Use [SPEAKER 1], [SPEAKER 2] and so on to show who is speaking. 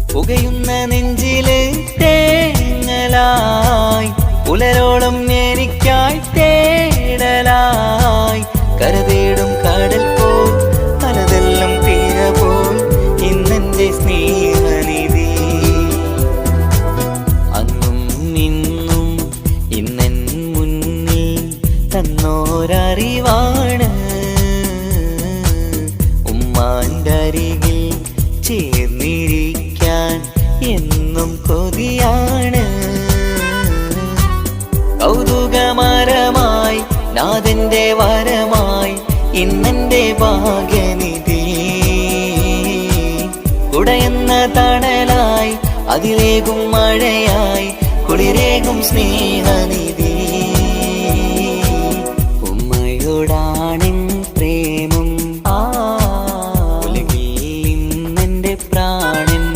[SPEAKER 1] പുകയുന്ന നെഞ്ചില് തേങ്ങലായി പുലരോളം എനിക്കായി തേടലായി കരതേടും കടൽ പോൽ പലതെല്ലാം തീര പോൽ ഇന്നെന്റെ സ്നേഹനിധി അന്നും ഇന്നും ഇന്നെൻ മുന്നിൽ തന്നോരറിവാണ് ഉമ്മാന്റെ അരികിൽ ചേർന്നിരിക്കാൻ എന്നും കൊതിയാണ് കൗതുകമരമായി നാഥന്റെ വരമായി ഇന്നെന്റെ ഭാഗ്യനിധി കുടയെന്ന തണലായി അതിലേകും മഴയായി കുളിരേകും സ്നേഹനിധി ഉമ്മയോടാ